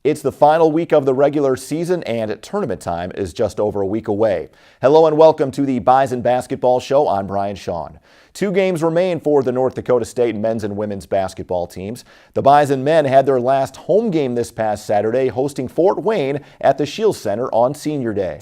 It's the final week of the regular season and tournament time is just over a week away. Hello and welcome to the Bison Basketball Show. I'm Brian Shawn. 2 games remain for the North Dakota State men's and women's basketball teams. The Bison men had their last home game this past Saturday, hosting Fort Wayne at the Shields Center on Senior Day.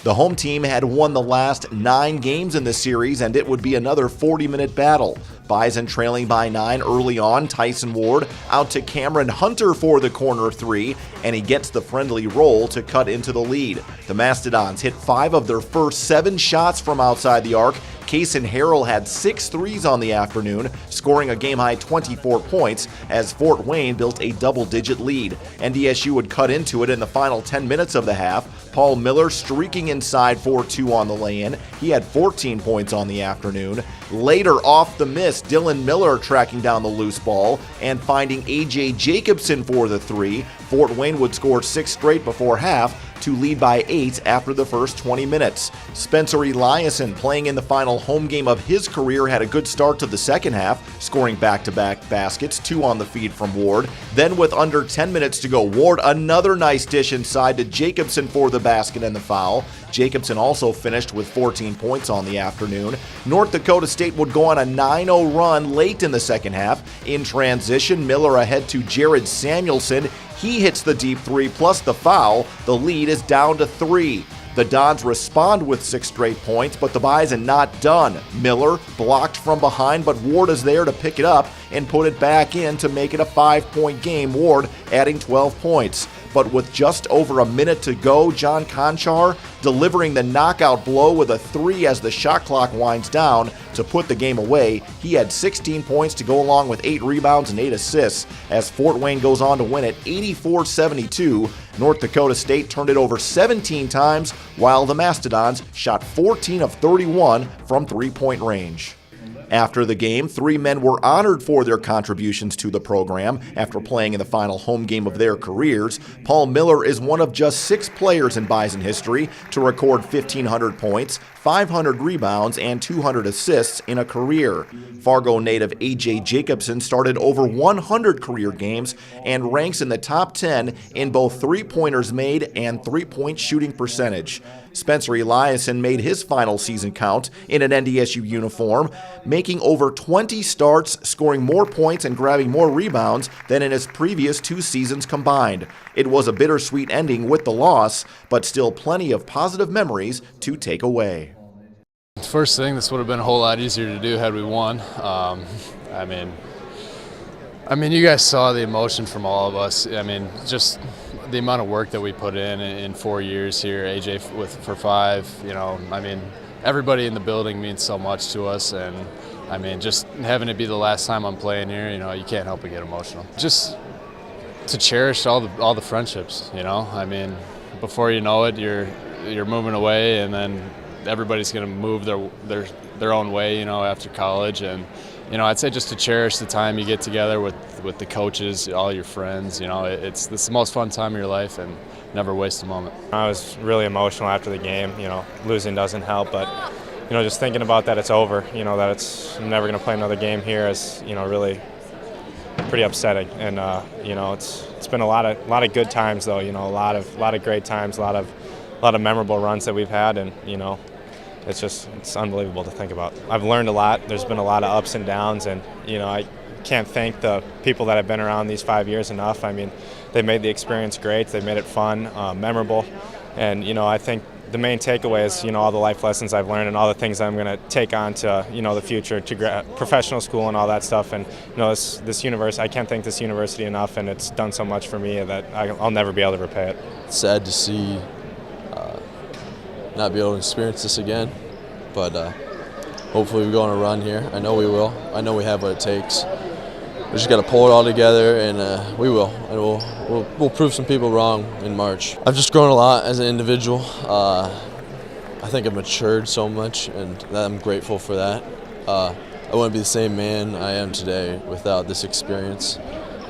The home team had won the last 9 games in the series, and it would be another 40-minute battle. Bison trailing by 9 early on. Tyson Ward out to Cameron Hunter for the corner 3, and he gets the friendly roll to cut into the lead. The Mastodons hit 5 of their first 7 shots from outside the arc. Kaysen Harrell had 6 threes on the afternoon, scoring a game-high 24 points as Fort Wayne built a double-digit lead. NDSU would cut into it in the final 10 minutes of the half. Paul Miller streaking inside for 2 on the lay-in. He had 14 points on the afternoon. Later, off the miss, Dylan Miller tracking down the loose ball and finding A.J. Jacobson for the 3. Fort Wayne would score 6 straight before half to lead by 8 after the first 20 minutes. Spencer Eliason, playing in the final home game of his career, had a good start to the second half, scoring back-to-back baskets, 2 on the feed from Ward. Then with under 10 minutes to go, Ward another nice dish inside to Jacobson for the basket and the foul. Jacobson also finished with 14 points on the afternoon. North Dakota State would go on a 9-0 run late in the second half. In transition, Miller ahead to Jared Samuelson. He hits the deep 3 plus the foul. The lead is down to 3. The Dons respond with 6 straight points, but the Bison not done. Miller blocked from behind, but Ward is there to pick it up and put it back in to make it a 5-point game. Ward adding 12 points. But with just over a minute to go, John Conchar delivering the knockout blow with a 3 as the shot clock winds down to put the game away. He had 16 points to go along with 8 rebounds and 8 assists as Fort Wayne goes on to win it 84-72. North Dakota State turned it over 17 times, while the Mastodons shot 14 of 31 from three-point range. After the game, 3 men were honored for their contributions to the program after playing in the final home game of their careers. Paul Miller is one of just 6 players in Bison history to record 1,500 points, 500 rebounds, and 200 assists in a career. Fargo native A.J. Jacobson started over 100 career games and ranks in the top 10 in both three-pointers made and three-point shooting percentage. Spencer Eliason made his final season count in an NDSU uniform, making over 20 starts, scoring more points and grabbing more rebounds than in his previous 2 seasons combined. It was a bittersweet ending with the loss, but still plenty of positive memories to take away. First thing, this would have been a whole lot easier to do had we won. I mean, you guys saw the emotion from all of us. I mean, just the amount of work that we put in 4 years here. AJ for 5. You know, I mean, everybody in the building means so much to us, and I mean, just having it be the last time I'm playing here, you know, you can't help but get emotional. Just to cherish all the friendships. You know, I mean, before you know it, you're moving away, and then everybody's going to move their own way, you know, after college. And you know, I'd say just to cherish the time you get together with the coaches, all your friends. You know, it's the most fun time of your life, and never waste a moment. I was really emotional after the game. You know, losing doesn't help, but you know, just thinking about that it's over. You know, that I'm never going to play another game here is, you know, really pretty upsetting. And you know, it's been a lot of good times though. You know, a lot of great times, a lot of memorable runs that we've had, and you know, it's unbelievable to think about. I've learned a lot. There's been a lot of ups and downs, and you know, I can't thank the people that have been around these 5 years enough. I mean, they made the experience great. They made it fun, memorable, and you know, I think the main takeaway is, you know, all the life lessons I've learned and all the things I'm going to take on to, you know, the future, to professional school and all that stuff. And you know, this university, I can't thank this university enough, and it's done so much for me that I'll never be able to repay it. It's sad to see not be able to experience this again, but hopefully we go on a run here. I know we will. I know we have what it takes. We just got to pull it all together, and we will. And we'll prove some people wrong in March. I've just grown a lot as an individual. I think I've matured so much, and I'm grateful for that. I wouldn't be the same man I am today without this experience.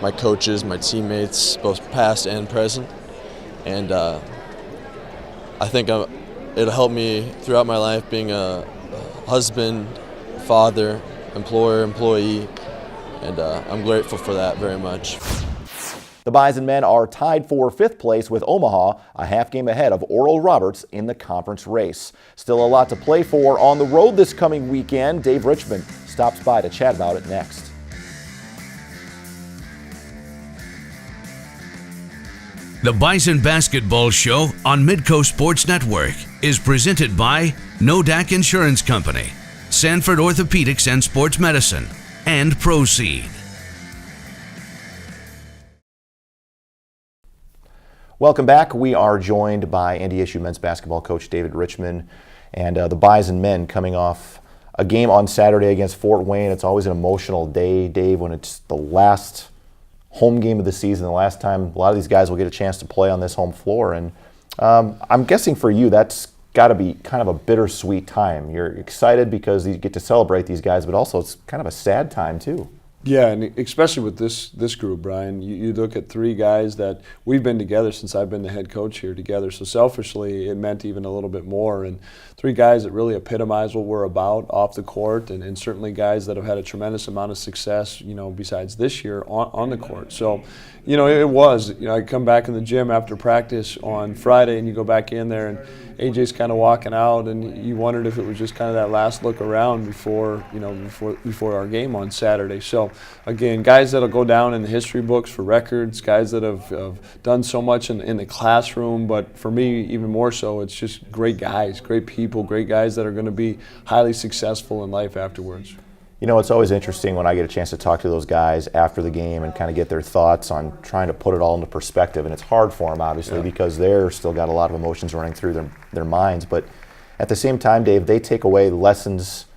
My coaches, my teammates, both past and present, and I think it'll help me throughout my life being a husband, father, employer, employee, and I'm grateful for that very much. The Bison men are tied for 5th place with Omaha, a half game ahead of Oral Roberts in the conference race. Still a lot to play for on the road this coming weekend. Dave Richman stops by to chat about it next. The Bison Basketball Show on Midco Sports Network is presented by Nodak Insurance Company, Sanford Orthopedics and Sports Medicine, and Proceed. Welcome back. We are joined by NDSU men's basketball coach David Richman and the Bison men coming off a game on Saturday against Fort Wayne. It's always an emotional day, Dave, when it's the last home game of the season, the last time a lot of these guys will get a chance to play on this home floor. And I'm guessing for you that's got to be kind of a bittersweet time. You're excited because you get to celebrate these guys, but also it's kind of a sad time too. Yeah, and especially with this group, Brian, you look at 3 guys that we've been together since I've been the head coach here together. So selfishly, it meant even a little bit more. And 3 guys that really epitomize what we're about off the court, and certainly guys that have had a tremendous amount of success, besides this year on the court. So, it was. I come back in the gym after practice on Friday, and you go back in there, and AJ's kind of walking out, and you wondered if it was just kind of that last look around before our game on Saturday. So again, guys that'll go down in the history books for records, guys that have done so much in the classroom, but for me even more so, it's just great guys, great people, great guys that are going to be highly successful in life afterwards. It's always interesting when I get a chance to talk to those guys after the game and kind of get their thoughts on trying to put it all into perspective. And it's hard for them, obviously, because they're still got a lot of emotions running through their minds. But at the same time, Dave, they take away lessons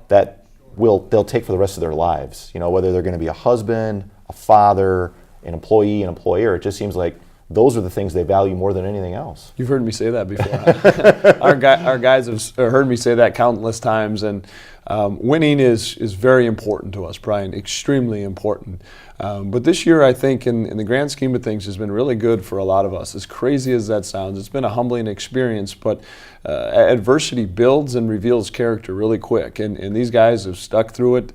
that they'll take for the rest of their lives. Whether they're going to be a husband, a father, an employee, an employer, it just seems like those are the things they value more than anything else. You've heard me say that before. Our guys have heard me say that countless times, and winning is very important to us, Brian, extremely important. But this year, I think, in the grand scheme of things, has been really good for a lot of us. As crazy as that sounds, it's been a humbling experience, but adversity builds and reveals character really quick. And these guys have stuck through it.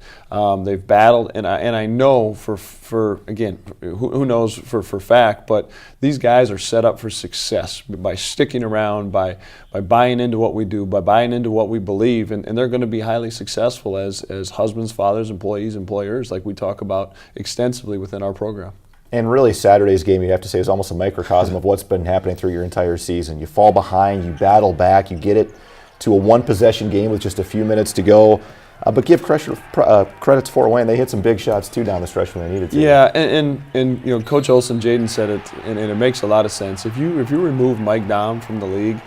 They've battled, and I know for again, who knows for fact, but these guys are set up for success by sticking around, by buying into what we do, by buying into what we believe, and they're going to be highly successful as husbands, fathers, employees, employers, like we talk about extensively within our program. And really, Saturday's game, you have to say, is almost a microcosm of what's been happening through your entire season. You fall behind, you battle back, you get it to a one-possession game with just a few minutes to go. But give credit to Fort Wayne. They hit some big shots, too, down the stretch when they needed to. Yeah, and Coach Olson, Jaden said it, and it makes a lot of sense. If you remove Mike Dahm from the league,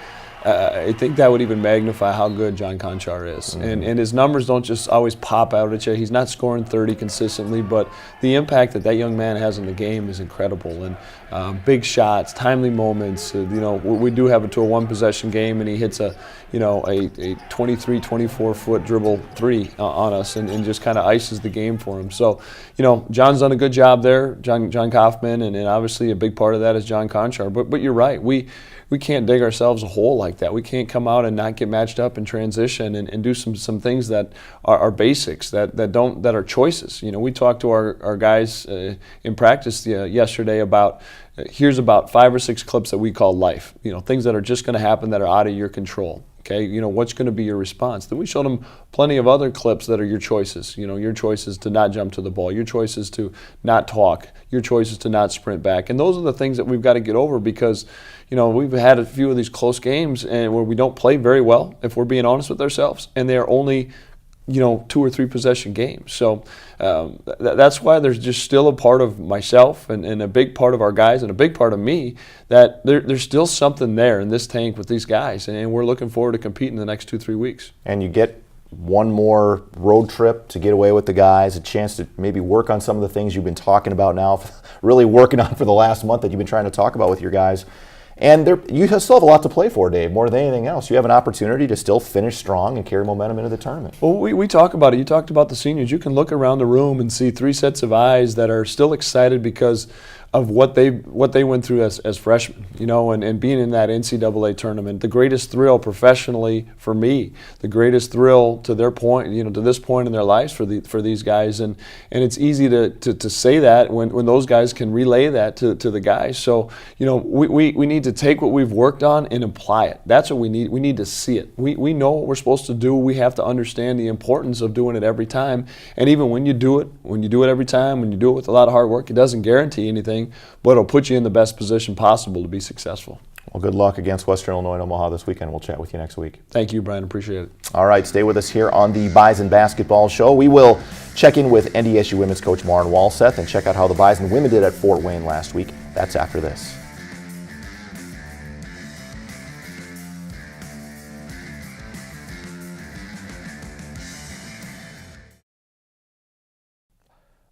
I think that would even magnify how good John Conchar is. Mm-hmm. And his numbers don't just always pop out at you. He's not scoring 30 consistently, but the impact that young man has in the game is incredible. And big shots, timely moments. We do have it to a one-possession game, and he hits a 23, 24-foot dribble 3 on us and just kind of ices the game for him. So, John's done a good job there, John Kaufman, and obviously a big part of that is John Conchar. But you're right. We can't dig ourselves a hole like that. We can't come out and not get matched up in transition and do some things that are basics, that are choices. We talked to our guys in practice yesterday about here's about 5 or 6 clips that we call life. Things that are just going to happen that are out of your control. Okay, what's going to be your response? Then we showed them plenty of other clips that are your choices. Your choices to not jump to the ball, your choices to not talk, your choices to not sprint back. And those are the things that we've got to get over because, we've had a few of these close games and where we don't play very well, if we're being honest with ourselves, and they are only 2 or 3 possession games. So that's why there's just still a part of myself and a big part of our guys and a big part of me that there's still something there in this tank with these guys, and we're looking forward to competing the next 2-3 weeks. And you get one more road trip to get away with the guys, a chance to maybe work on some of the things you've been talking about now, really working on for the last month that you've been trying to talk about with your guys. And you still have a lot to play for, Dave, more than anything else. You have an opportunity to still finish strong and carry momentum into the tournament. Well, we talk about it. You talked about the seniors. You can look around the room and see 3 sets of eyes that are still excited because of what they went through as freshmen, and being in that NCAA tournament. The greatest thrill professionally for me, the greatest thrill to their point, to this point in their lives for these guys, and it's easy to say that when those guys can relay that to the guys. So we need to take what we've worked on and apply it. That's what we need. We need to see it. We know what we're supposed to do. We have to understand the importance of doing it every time. And even when you do it every time, when you do it with a lot of hard work, it doesn't guarantee anything, but it'll put you in the best position possible to be successful. Well, good luck against Western Illinois and Omaha this weekend. We'll chat with you next week. Thank you, Brian. Appreciate it. All right, stay with us here on the Bison Basketball Show. We will check in with NDSU women's coach Maren Walseth and check out how the Bison women did at Fort Wayne last week. That's after this.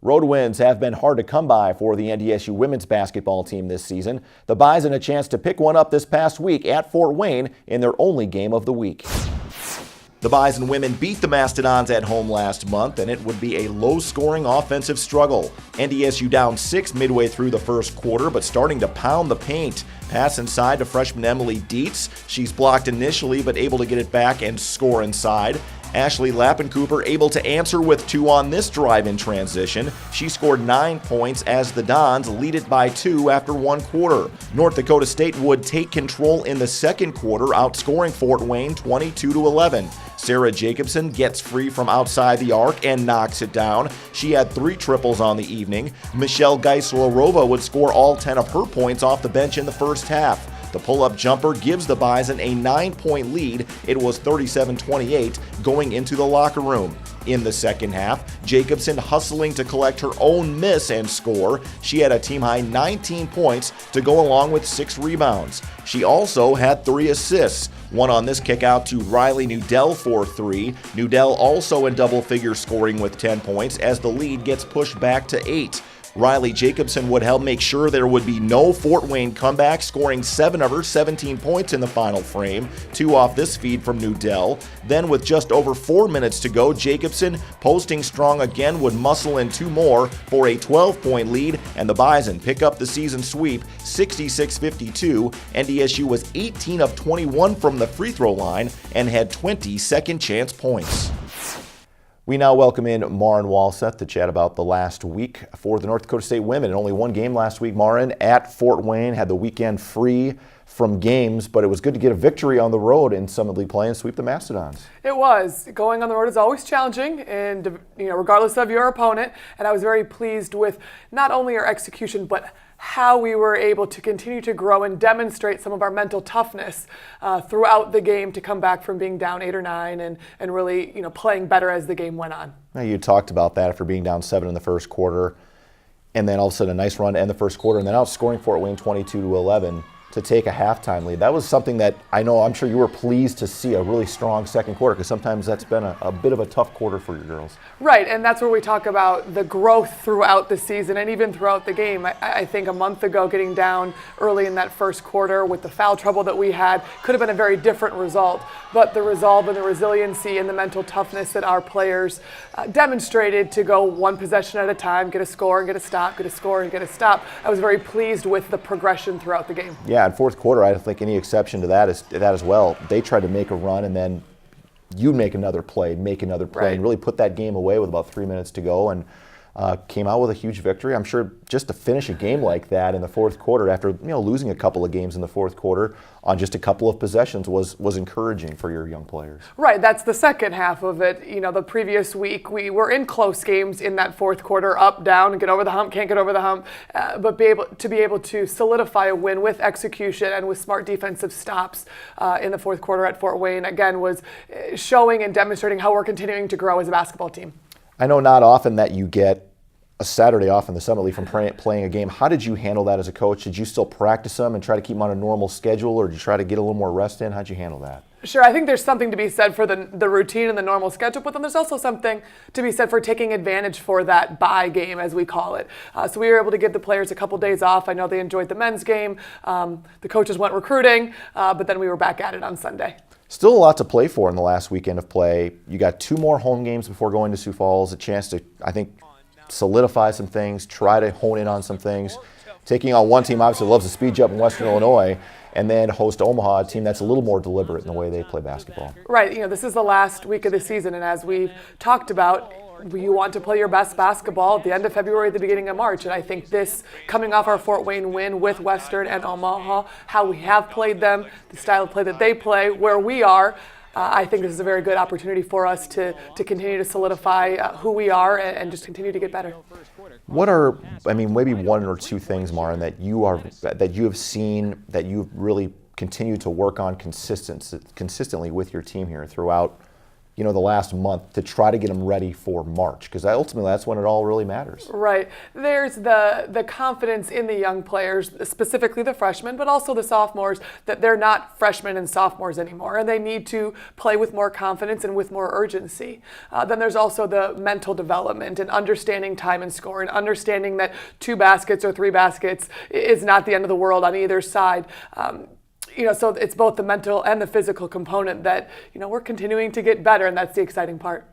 Road wins have been hard to come by for the NDSU women's basketball team this season. The Bison a chance to pick one up this past week at Fort Wayne in their only game of the week. The Bison women beat the Mastodons at home last month, and it would be a low-scoring offensive struggle. NDSU down 6 midway through the first quarter, but starting to pound the paint. Pass inside to freshman Emily Dietz. She's blocked initially, but able to get it back and score inside. Ashley Lappencooper able to answer with 2 on this drive in transition. She scored 9 points as the Dons lead it by 2 after 1 quarter. North Dakota State would take control in the second quarter, outscoring Fort Wayne 22-11. Sarah Jacobson gets free from outside the arc and knocks it down. She had 3 triples on the evening. Michelle Geisler-Rova would score all 10 of her points off the bench in the first half. The pull-up jumper gives the Bison a 9-point lead. It was 37-28 going into the locker room. In the second half, Jacobson hustling to collect her own miss and score. She had a team-high 19 points to go along with 6 rebounds. She also had 3 assists. 1 on this kick out to Riley Nudell for 3. Nudell also in double-figure scoring with 10 points as the lead gets pushed back to 8. Riley Jacobson would help make sure there would be no Fort Wayne comeback, scoring 7 of her 17 points in the final frame, 2 off this feed from Nudell. Then with just over 4 minutes to go, Jacobson, posting strong again, would muscle in 2 more for a 12-point lead, and the Bison pick up the season sweep 66-52. NDSU was 18 of 21 from the free throw line and had 20 second chance points. We now welcome in Maren Walseth to chat about the last week for the North Dakota State women. Only 1 game last week. Maren at Fort Wayne had the weekend free from games, but it was good to get a victory on the road in Summit League play and sweep the Mastodons. It was. Going on the road is always challenging, and regardless of your opponent. And I was very pleased with not only our execution, but how we were able to continue to grow and demonstrate some of our mental toughness throughout the game to come back from being down 8 or 9 and really playing better as the game went on. Now, you talked about that after being down 7 in the first quarter, and then all of a sudden a nice run to end the first quarter, and then outscoring Fort Wayne 22-11 to take a halftime lead. That was something that I'm sure you were pleased to see, a really strong second quarter, because sometimes that's been a bit of a tough quarter for your girls. Right, and that's where we talk about the growth throughout the season and even throughout the game. I think a month ago, getting down early in that first quarter with the foul trouble that we had could have been a very different result. But the resolve and the resiliency and the mental toughness that our players demonstrated to go 1 possession at a time, get a score and get a stop, get a score and get a stop. I was very pleased with the progression throughout the game. Yeah, in fourth quarter, I don't think any exception to that as well. They tried to make a run, and then you make another play, Right. and really put that game away with about 3 minutes to go, and came out with a huge victory. I'm sure just to finish a game like that in the fourth quarter after losing a couple of games in the fourth quarter on just a couple of possessions was encouraging for your young players. Right, that's the second half of it. The previous week we were in close games in that fourth quarter, up, down, get over the hump, can't get over the hump, but be able to solidify a win with execution and with smart defensive stops in the fourth quarter at Fort Wayne, again, was showing and demonstrating how we're continuing to grow as a basketball team. I know not often that you get a Saturday off in the Summit League from playing a game. How did you handle that as a coach? Did you still practice them and try to keep them on a normal schedule, or did you try to get a little more rest in? How did you handle that? Sure, I think there's something to be said for the routine and the normal schedule, but then there's also something to be said for taking advantage for that bye game, as we call it. So we were able to give the players a couple days off. I know they enjoyed the men's game. The coaches went recruiting, but then we were back at it on Sunday. Still a lot to play for in the last weekend of play. You got 2 more home games before going to Sioux Falls, a chance to, I think, solidify some things, try to hone in on some things. taking on one team obviously loves to speed you up in Western Illinois, and then host Omaha, a team that's a little more deliberate in the way they play basketball. Right. This is the last week of the season, and as we've talked about, you want to play your best basketball at the end of February, the beginning of March. And I think this, coming off our Fort Wayne win with Western and Omaha, how we have played them, the style of play that they play, where we are, I think this is a very good opportunity for us to continue to solidify who we are and just continue to get better. What are, maybe one or two things, Maren, that you have seen that you've really continued to work on consistently with your team here throughout, the last month to try to get them ready for March? Because ultimately that's when it all really matters. Right. There's the confidence in the young players, specifically the freshmen, but also the sophomores, that they're not freshmen and sophomores anymore, and they need to play with more confidence and with more urgency. Then there's also the mental development and understanding time and score and understanding that 2 baskets or 3 baskets is not the end of the world on either side. So it's both the mental and the physical component that, we're continuing to get better, and that's the exciting part.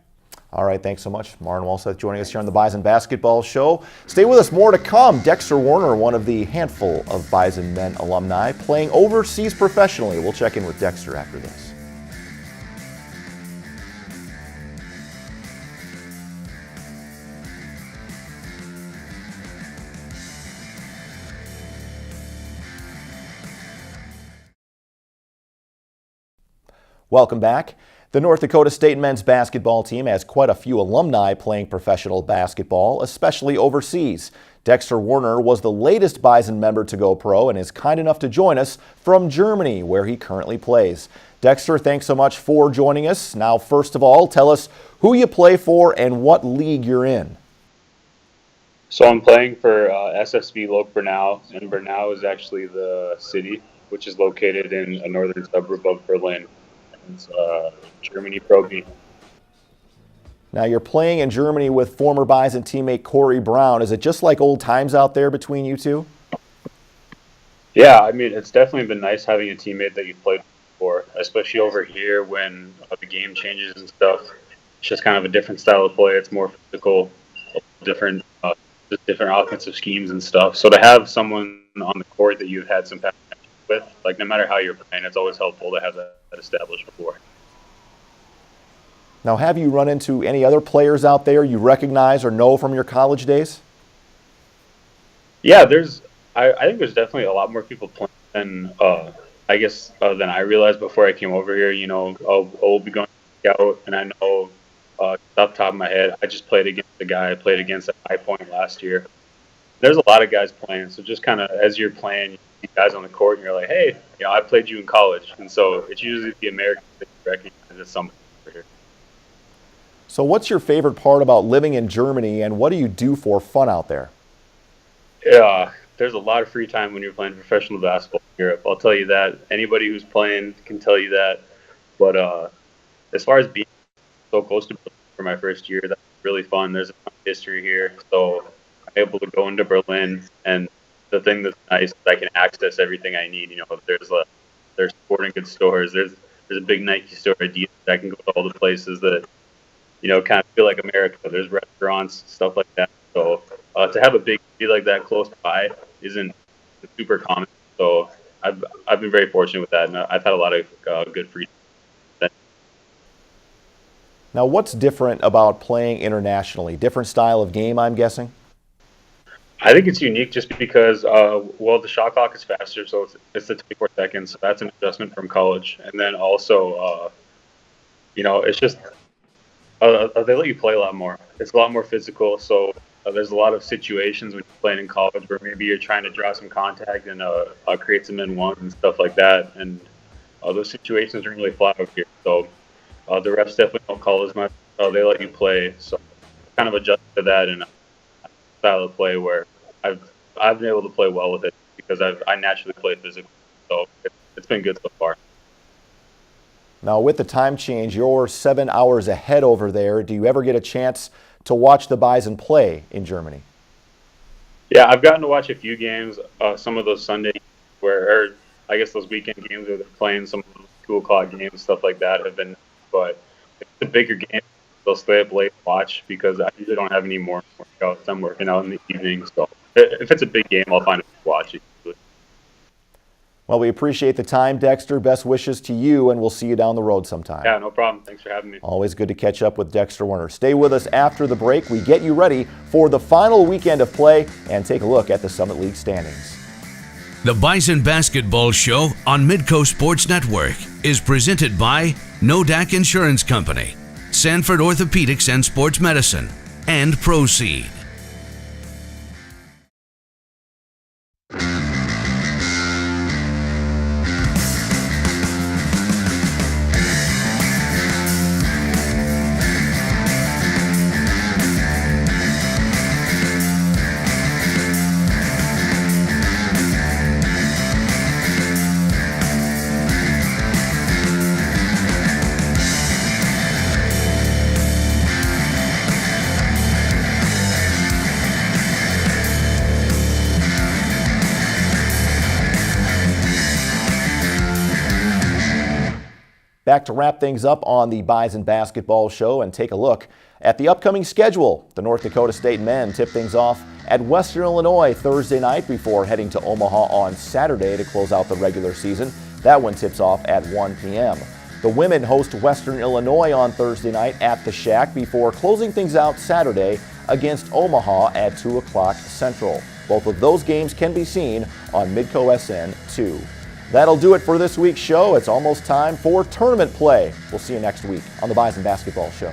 All right, thanks so much. Maren Walseth joining us here on the Bison Basketball Show. Stay with us, more to come. Dexter Werner, one of the handful of Bison men alumni, playing overseas professionally. We'll check in with Dexter after this. Welcome back. The North Dakota State men's basketball team has quite a few alumni playing professional basketball, especially overseas. Dexter Werner was the latest Bison member to go pro and is kind enough to join us from Germany, where he currently plays. Dexter, thanks so much for joining us. Now, first of all, tell us who you play for and what league you're in. So I'm playing for SSV Lok Bernau, and Bernau is actually the city, which is located in a northern suburb of Berlin. It's Germany Pro B. Now you're playing in Germany with former Bison teammate Corey Brown. Is it just like old times out there between you two? Yeah, it's definitely been nice having a teammate that you've played for, especially over here when the game changes and stuff. It's just kind of a different style of play. It's more physical, different offensive schemes and stuff. So to have someone on the court that you've had some passion with, no matter how you're playing, it's always helpful to have that established before. Now, have you run into any other players out there you recognize or know from your college days? Yeah, I think there's definitely a lot more people playing than than I realized before I came over here. I'll be going to scout, and I know off the top of my head, I just played against the guy I played against at High Point last year. There's a lot of guys playing, so just kind of as you're playing, you see guys on the court, and you're like, hey, I played you in college. And so it's usually the Americans that you recognize as somebody over here. So what's your favorite part about living in Germany, and what do you do for fun out there? Yeah, there's a lot of free time when you're playing professional basketball in Europe. I'll tell you that. Anybody who's playing can tell you that. But as far as being so close to Berlin for my first year, that's really fun. There's a ton of history here. So I'm able to go into Berlin, and the thing that's nice is I can access everything I need. There's sporting goods stores. There's a big Nike store. Adidas. I can go to all the places that kind of feel like America. There's restaurants, stuff like that. So to have a big city like that close by isn't super common. So I've been very fortunate with that, and I've had a lot of good free time. Now, what's different about playing internationally? Different style of game, I'm guessing? I think it's unique just because, the shot clock is faster, so it's the 24 seconds. So that's an adjustment from college. And then also, it's just they let you play a lot more. It's a lot more physical, so there's a lot of situations when you're playing in college where maybe you're trying to draw some contact and create some N1s and stuff like that. And those situations are really flat over here. So the refs definitely don't call as much. They let you play. So kind of adjust to that and style of play where I've been able to play well with it because I naturally play physical. So it's been good so far. Now, with the time change, you're 7 hours ahead over there. Do you ever get a chance to watch the Bison play in Germany? Yeah, I've gotten to watch a few games. Some of those Sunday or I guess those weekend games where they're playing some of those 2 o'clock games, stuff like that have been. But if it's a bigger game, they'll stay up late and watch because I usually don't have any more workouts. I'm working out in the evening, so if it's a big game, I'll find it to watch it. Well, we appreciate the time, Dexter. Best wishes to you, and we'll see you down the road sometime. Yeah, no problem. Thanks for having me. Always good to catch up with Dexter Werner. Stay with us after the break. We get you ready for the final weekend of play and take a look at the Summit League standings. The Bison Basketball Show on Midco Sports Network is presented by Nodak Insurance Company, Sanford Orthopedics and Sports Medicine, and Proceed. Back to wrap things up on the Bison Basketball Show and take a look at the upcoming schedule. The North Dakota State men tip things off at Western Illinois Thursday night before heading to Omaha on Saturday to close out the regular season. That one tips off at 1 p.m. The women host Western Illinois on Thursday night at the Shack before closing things out Saturday against Omaha at 2 o'clock Central. Both of those games can be seen on Midco SN 2. That'll do it for this week's show. It's almost time for tournament play. We'll see you next week on the Bison Basketball Show.